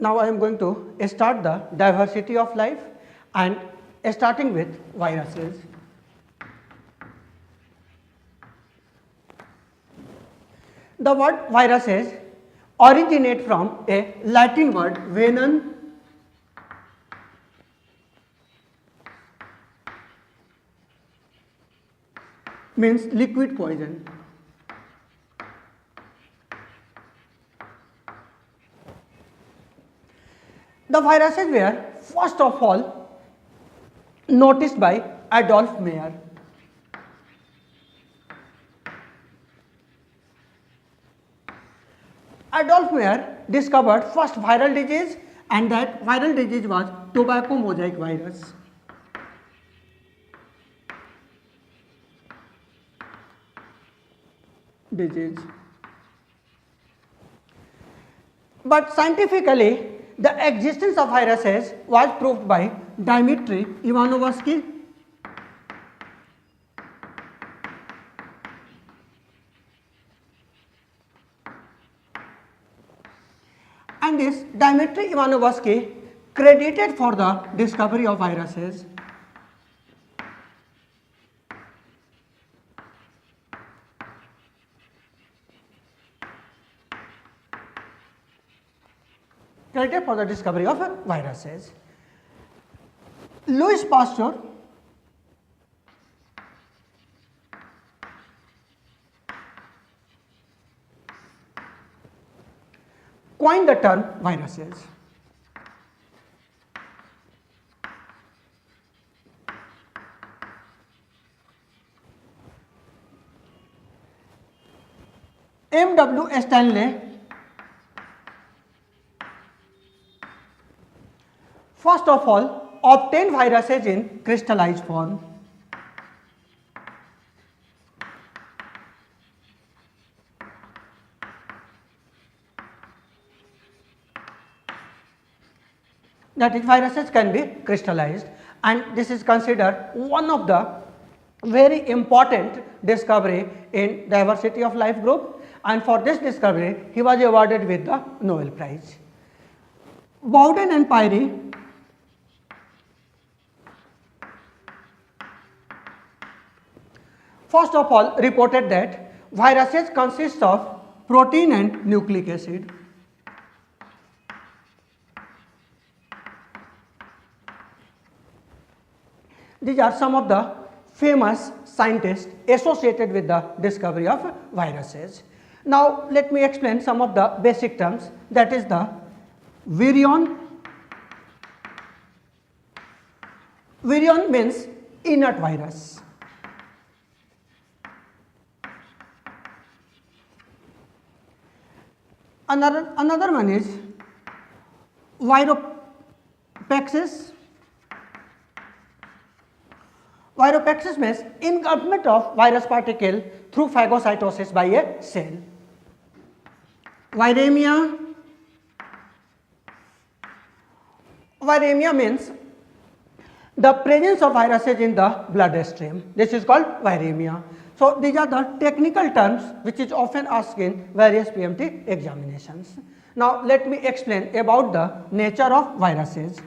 Now I am going to start the diversity of life and starting with viruses. The word viruses originate from a Latin word venum, means liquid poison. The viruses were first of all noticed by Adolf Meyer. Adolf Meyer discovered first viral disease, and that viral disease was tobacco mosaic virus. Disease. But scientifically, the existence of viruses was proved by Dmitry Ivanovsky, and this Dmitry Ivanovsky credited for the discovery of viruses. Credited for the discovery of viruses. Louis Pasteur coined the term viruses. M.W. Stanley first of all obtained viruses in crystallized form. That is, viruses can be crystallized, and this is considered one of the very important discovery in diversity of life group, and for this discovery he was awarded with the Nobel Prize. Bowden and Pirie first of all reported that viruses consist of protein and nucleic acid. These are some of the famous scientists associated with the discovery of viruses. Now let me explain some of the basic terms, that is the virion. Virion means inert virus. Another one is viropexis. Viropexis means engulfment of virus particle through phagocytosis by a cell. Viremia. Viremia means the presence of viruses in the bloodstream. This is called viremia. So these are the technical terms which is often asked in various PMT examinations. Now let me explain about the nature of viruses.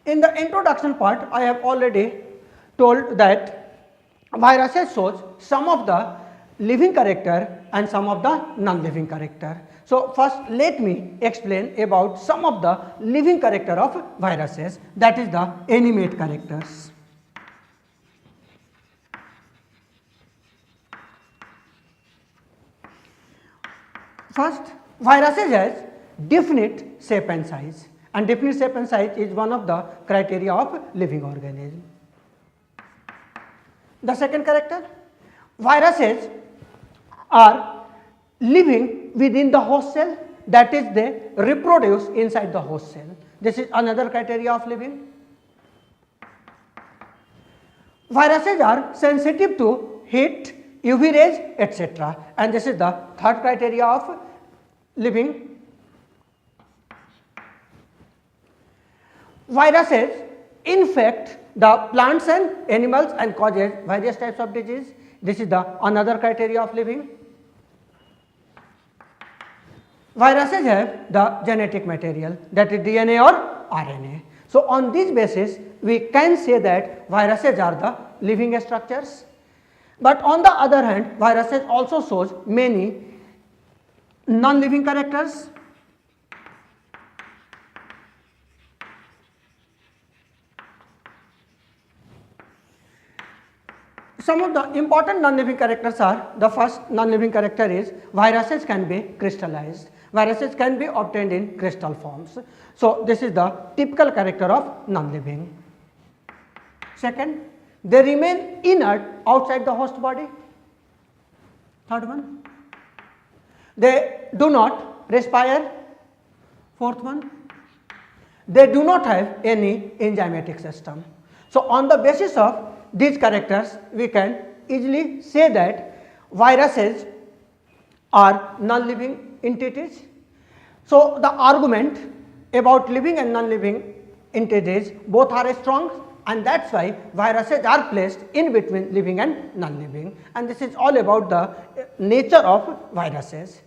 In the introduction part, I have already told that viruses shows some of the living character and some of the non-living character. So first let me explain about some of the living character of viruses, that is the animate characters. First, viruses has definite shape and size, and definite shape and size is one of the criteria of living organism. The second character, viruses are living within the host cell, that is they reproduce inside the host cell. This is another criteria of living. Viruses are sensitive to heat, UV rays, etc., and this is the third criteria of living. Viruses infect the plants and animals and causes various types of disease. This is the another criteria of living. Viruses have the genetic material, that is DNA or RNA. So, on this basis we can say that viruses are the living structures. But on the other hand, viruses also shows many non-living characters. Some of the important non-living characters are, the first non-living character is viruses can be crystallized. Viruses can be obtained in crystal forms. So, this is the typical character of non-living. Second, they remain inert outside the host body. Third one, they do not respire. Fourth one, they do not have any enzymatic system. So, on the basis of these characters we can easily say that viruses are non-living entities. So, the argument about living and non-living entities both are strong, and that is why viruses are placed in between living and non-living, and this is all about the nature of viruses.